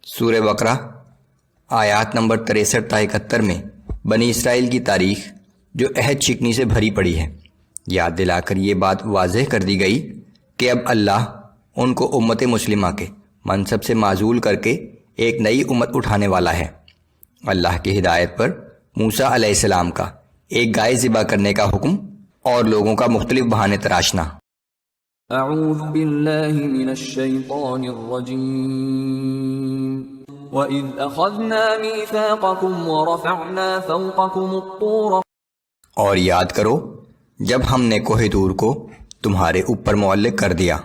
سورہ بقرہ آیات نمبر 63 تا 71 میں بنی اسرائیل کی تاریخ جو عہد شکنی سے بھری پڑی ہے یاد دلا کر یہ بات واضح کر دی گئی کہ اب اللہ ان کو امت مسلمہ کے منصب سے معزول کر کے ایک نئی امت اٹھانے والا ہے۔ اللہ کی ہدایت پر موسیٰ علیہ السلام کا ایک گائے ذبح کرنے کا حکم اور لوگوں کا مختلف بہانے تراشنا۔ اعوذ باللہ من الشیطان الرجیم وَإِذْ أَخَذْنَا مِيثَاقَكُمْ وَرَفَعْنَا فَوْقَكُمُ الطُّورَ، اور یاد کرو جب ہم نے کوہ طور کو تمہارے اوپر معلق کر دیا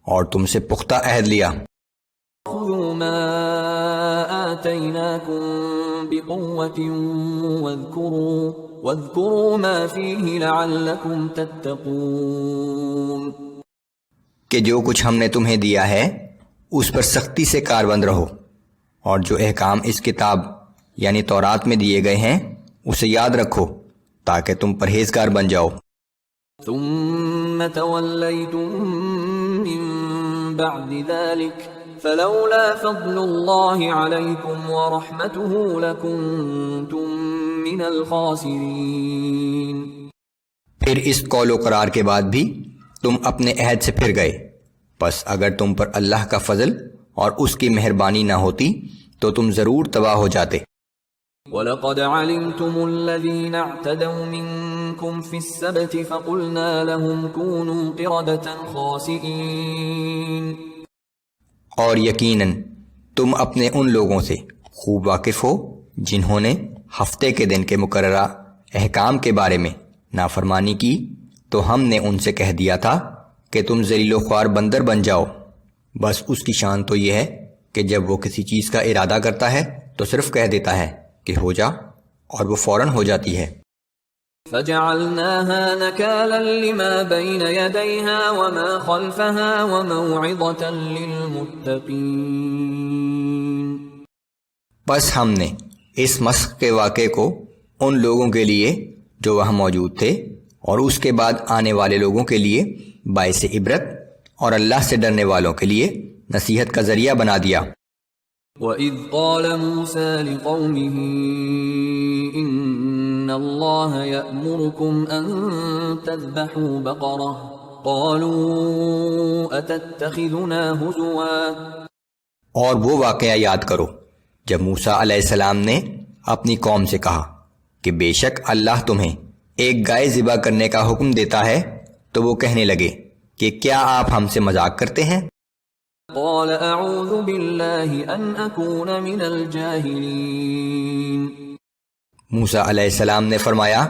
اور تم سے پختہ عہد لیا۔ خُذُوا مَا آتَيْنَاكُمْ بِقُوَّةٍ وَاذْكُرُوا مَا فِيهِ لَعَلَّكُمْ تَتَّقُونَ، کہ جو کچھ ہم نے تمہیں دیا ہے اس پر سختی سے کاربند رہو، اور جو احکام اس کتاب یعنی تورات میں دیے گئے ہیں اسے یاد رکھو تاکہ تم پرہیزگار بن جاؤ۔ ثُمَّ تَوَلَّيْتُم مِّن بَعْدِ ذَلِكَ فَلَوْلَا فَضْلُ اللَّهِ عَلَيْكُمْ وَرَحْمَتُهُ لَكُنتُم مِّنَ الْخَاسِرِينَ۔ پھر اس قول و قرار کے بعد بھی تم اپنے عہد سے پھر گئے، پس اگر تم پر اللہ کا فضل اور اس کی مہربانی نہ ہوتی تو تم ضرور تباہ ہو جاتے۔ وَلَقَدْ عَلِمْتُمُ الَّذِينَ اعْتَدَوْا مِنكُمْ فِي السَّبْتِ فَقُلْنَا لَهُمْ كُونُوا قِرَدَةً خَاسِئِينَ، اور یقیناً تم اپنے ان لوگوں سے خوب واقف ہو جنہوں نے ہفتے کے دن کے مقررہ احکام کے بارے میں نافرمانی کی، تو ہم نے ان سے کہہ دیا تھا کہ تم ذلیل و خوار بندر بن جاؤ۔ بس اس کی شان تو یہ ہے کہ جب وہ کسی چیز کا ارادہ کرتا ہے تو صرف کہہ دیتا ہے کہ ہو جا، اور وہ فوراً ہو جاتی ہے۔ فَجَعَلْنَاهَا نَكَالًا لِمَا بَيْنَ يَدَيْهَا وَمَا خَلْفَهَا وَمَوْعِظَةً لِلْمُتَّقِينَ، بس ہم نے اس مسخ کے واقعے کو ان لوگوں کے لیے جو وہاں موجود تھے اور اس کے بعد آنے والے لوگوں کے لیے باعث عبرت اور اللہ سے ڈرنے والوں کے لیے نصیحت کا ذریعہ بنا دیا۔ وَإِذْ قَالَ مُوسَى لِقَوْمِهِ إِنَّ اللَّهَ يَأْمُرُكُمْ أَن تَذْبَحُوا بَقَرَةً قَالُوا أَتَتَّخِذُنَا هُزُوًا، اور وہ واقعہ یاد کرو جب موسیٰ علیہ السلام نے اپنی قوم سے کہا کہ بے شک اللہ تمہیں ایک گائے ذبح کرنے کا حکم دیتا ہے، تو وہ کہنے لگے کہ کیا آپ ہم سے مذاق کرتے ہیں؟ قال اعوذ باللہ ان اکون من الجاہلین، موسیٰ علیہ السلام نے فرمایا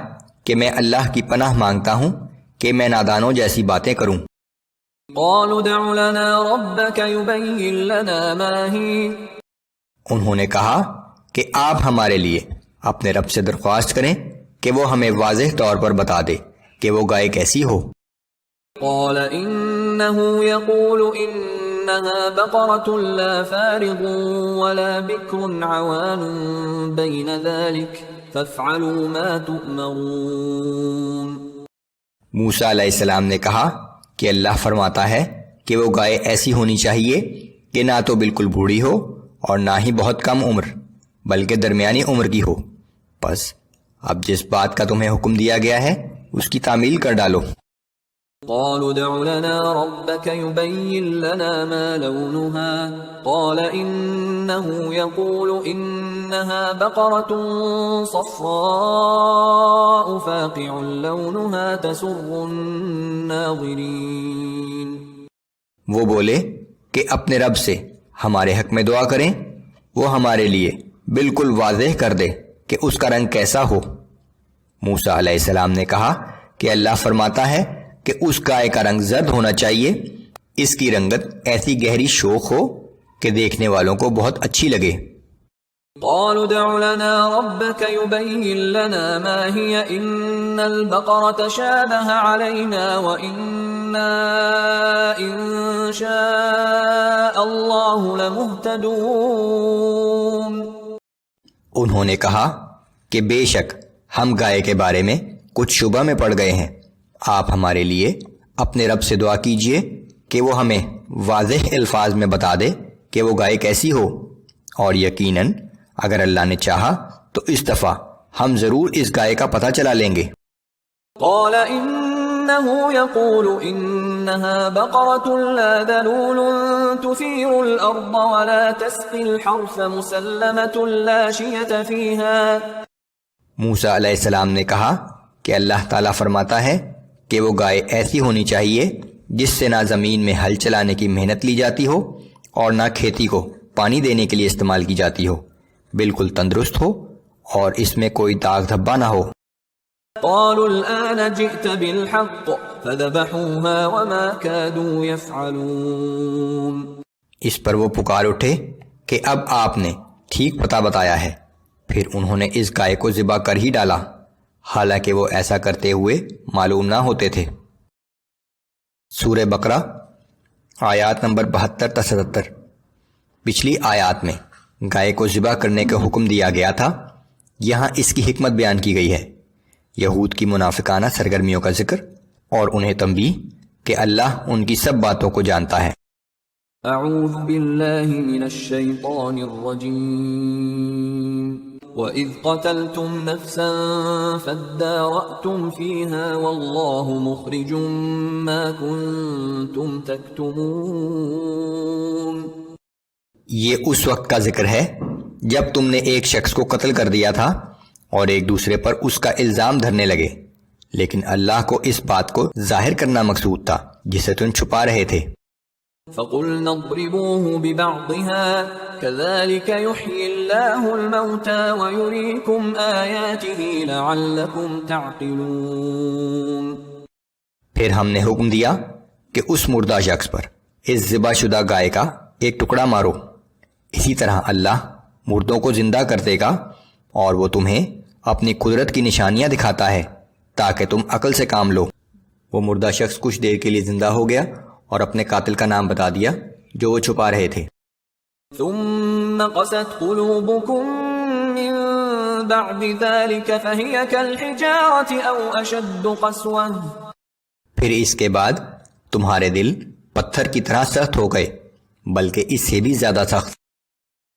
کہ میں اللہ کی پناہ مانگتا ہوں کہ میں نادانوں جیسی باتیں کروں۔ قالوا ادع لنا ربك يبين لنا ما هي، انہوں نے کہا کہ آپ ہمارے لیے اپنے رب سے درخواست کریں کہ وہ ہمیں واضح طور پر بتا دے کہ وہ گائے کیسی ہو۔ قال انه يقول انها بقرة لا فارض ولا بكر عوان بين ذلك فافعلوا ما تؤمرون، موسیٰ علیہ السلام نے کہا کہ اللہ فرماتا ہے کہ وہ گائے ایسی ہونی چاہیے کہ نہ تو بالکل بوڑھی ہو اور نہ ہی بہت کم عمر بلکہ درمیانی عمر کی ہو، پس اب جس بات کا تمہیں حکم دیا گیا ہے اس کی تعمیل کر ڈالو۔ قالوا ادع لنا ربك يبين لنا ما لونها قال إنه يقول إنها بقرة صفراء فاقع لونها تسر الناظرين، وہ بولے کہ اپنے رب سے ہمارے حق میں دعا کریں، وہ ہمارے لیے بالکل واضح کر دے کہ اس کا رنگ کیسا ہو۔ موسیٰ علیہ السلام نے کہا کہ اللہ فرماتا ہے کہ اس گائے کا رنگ زرد ہونا چاہیے، اس کی رنگت ایسی گہری شوخ ہو کہ دیکھنے والوں کو بہت اچھی لگے۔ قالوا ادع لنا ربك يبين لنا ما هي إن البقرة شابه علينا وإنا إن شاء الله لمهتدون، انہوں نے کہا کہ بے شک ہم گائے کے بارے میں کچھ شبہ میں پڑ گئے ہیں، آپ ہمارے لیے اپنے رب سے دعا کیجئے کہ وہ ہمیں واضح الفاظ میں بتا دے کہ وہ گائے کیسی ہو، اور یقیناً اگر اللہ نے چاہا تو اس دفعہ ہم ضرور اس گائے کا پتہ چلا لیں گے۔ قال إنه يقول إنها بقرة لا ذلول تثير الأرض ولا تسقي الحرث مسلمة لا شية فيها۔ موسیٰ علیہ السلام نے کہا کہ اللہ تعالیٰ فرماتا ہے کہ وہ گائے ایسی ہونی چاہیے جس سے نہ زمین میں ہل چلانے کی محنت لی جاتی ہو اور نہ کھیتی کو پانی دینے کے لیے استعمال کی جاتی ہو، بالکل تندرست ہو اور اس میں کوئی داغ دھبا نہ ہو۔ قالوا الآن جئت بالحق فذبحوها وما كادوا يفعلون۔ اس پر وہ پکار اٹھے کہ اب آپ نے ٹھیک پتہ بتایا ہے، پھر انہوں نے اس گائے کو ذبح کر ہی ڈالا، حالانکہ وہ ایسا کرتے ہوئے معلوم نہ ہوتے تھے۔ سورہ بقرہ آیات نمبر 72 تا 77۔ پچھلی آیات میں گائے کو ذبح کرنے کا حکم دیا گیا تھا، یہاں اس کی حکمت بیان کی گئی ہے، یہود کی منافقانہ سرگرمیوں کا ذکر اور انہیں تنبیہ کہ اللہ ان کی سب باتوں کو جانتا ہے۔ اعوذ باللہ من الشیطان الرجیم۔ وَإِذْ قَتَلْتُمْ نَفْسًا فَادَّارَأْتُمْ فِيهَا وَاللَّهُ مُخْرِجٌ مَا كُنْتُمْ تَكْتُمُونَ۔ یہ اس وقت کا ذکر ہے جب تم نے ایک شخص کو قتل کر دیا تھا اور ایک دوسرے پر اس کا الزام دھرنے لگے، لیکن اللہ کو اس بات کو ظاہر کرنا مقصود تھا جسے تم چھپا رہے تھے۔ فَقُلْنَا اضْرِبُوهُ بِبَعْضِهَا كَذَلِكَ يُحْيِي اللَّهُ الْمَوْتَى وَيُرِيكُمْ آيَاتِهِ لَعَلَّكُمْ تَعْقِلُونَ۔ پھر ہم نے حکم دیا کہ اس مردہ شخص پر اس ذبح شدہ گائے کا ایک ٹکڑا مارو، اسی طرح اللہ مردوں کو زندہ کر دے گا اور وہ تمہیں اپنی قدرت کی نشانیاں دکھاتا ہے تاکہ تم عقل سے کام لو۔ وہ مردہ شخص کچھ دیر کے لیے زندہ ہو گیا اور اپنے قاتل کا نام بتا دیا جو وہ چھپا رہے تھے۔ ثم قست قلوبكم من بعد ذلك فهي كالحجارة او اشد قسوة۔ پھر اس کے بعد تمہارے دل پتھر کی طرح سخت ہو گئے، بلکہ اس سے بھی زیادہ سخت۔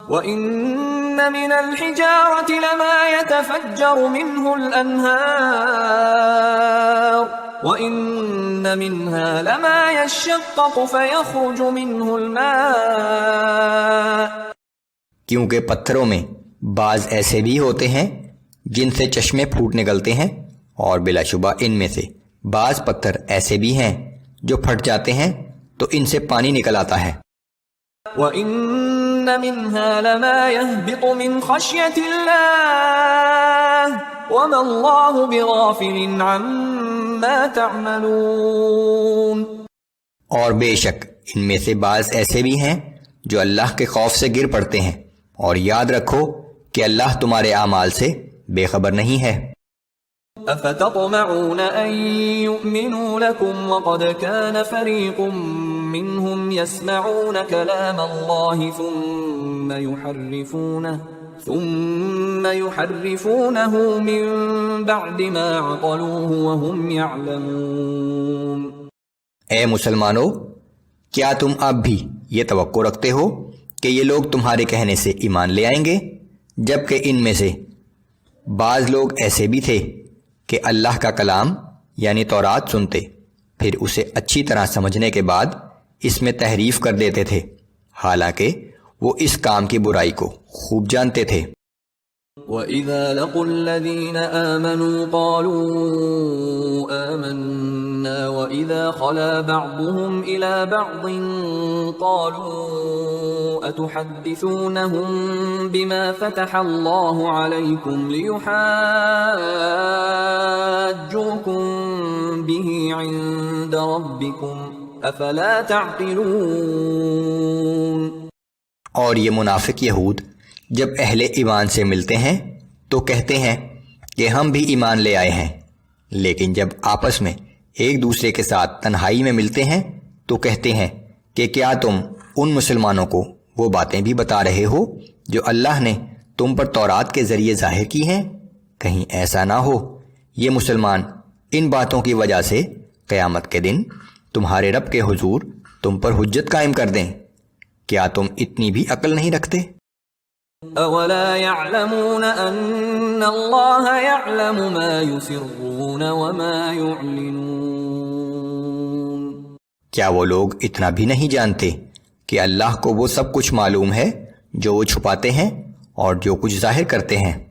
وَإِنَّ مِنَ الْحِجَارَةِ لَمَا يَتَفَجَّرُ مِنْهُ الْأَنْهَارُ وَإِنَّ مِنْهَا لَمَا يَشَّقَّقُ فَيَخْرُجُ مِنْهُ الْمَاءُ۔ کیونکہ پتھروں میں بعض ایسے بھی ہوتے ہیں جن سے چشمے پھوٹ نکلتے ہیں، اور بلا شبہ ان میں سے بعض پتھر ایسے بھی ہیں جو پھٹ جاتے ہیں تو ان سے پانی نکل آتا ہے۔ وَإِنَّ مِنْهَا لَمَا يَهْبِطُ مِنْ خَشْيَةِ اللَّهِ وَمَا اللَّهُ بِغَافِلٍ عَمَّا تَعْمَلُونَ۔ اور بے شک ان میں سے بعض ایسے بھی ہیں جو اللہ کے خوف سے گر پڑتے ہیں، اور یاد رکھو کہ اللہ تمہارے اعمال سے بے خبر نہیں ہے۔ أَفَتَطْمَعُونَ أَن يُؤْمِنُوا لَكُمْ وَقَدْ كَانَ فَرِيقٌ مِّنْهُمْ يَسْمَعُونَ كَلَامَ اللَّهِ ثُمَّ يُحَرِّفُونَهُ مِن بَعْدِ مَا عَقَلُوهُ وَهُمْ يَعْلَمُونَ۔ اے مسلمانوں، کیا تم اب بھی یہ توقع رکھتے ہو کہ یہ لوگ تمہارے کہنے سے ایمان لے آئیں گے، جبکہ ان میں سے بعض لوگ ایسے بھی تھے کہ اللہ کا کلام یعنی تورات سنتے، پھر اسے اچھی طرح سمجھنے کے بعد اس میں تحریف کر دیتے تھے، حالانکہ وہ اس کام کی برائی کو خوب جانتے تھے۔ وَإِذَا لَقُوا الَّذِينَ آمَنُوا قَالُوا آمَنَّا وَإِذَا خَلَا بَعْضُهُمْ إِلَى بَعْضٍ قَالُوا أَتُحَدِّثُونَهُم بِمَا فَتَحَ اللَّهُ عَلَيْكُمْ لِيُحَاجُّوكُم بِهِ عِندَ رَبِّكُمْ أَفَلَا تَعْقِلُونَ۔ اور یہ منافق یہود جب اہل ایمان سے ملتے ہیں تو کہتے ہیں کہ ہم بھی ایمان لے آئے ہیں، لیکن جب آپس میں ایک دوسرے کے ساتھ تنہائی میں ملتے ہیں تو کہتے ہیں کہ کیا تم ان مسلمانوں کو وہ باتیں بھی بتا رہے ہو جو اللہ نے تم پر تورات کے ذریعے ظاہر کی ہیں؟ کہیں ایسا نہ ہو یہ مسلمان ان باتوں کی وجہ سے قیامت کے دن تمہارے رب کے حضور تم پر حجت قائم کر دیں۔ کیا تم اتنی بھی عقل نہیں رکھتے؟ أولا يعلمون أن الله يعلم ما يسرون وما يعلنون؟ کیا وہ لوگ اتنا بھی نہیں جانتے کہ اللہ کو وہ سب کچھ معلوم ہے جو وہ چھپاتے ہیں اور جو کچھ ظاہر کرتے ہیں؟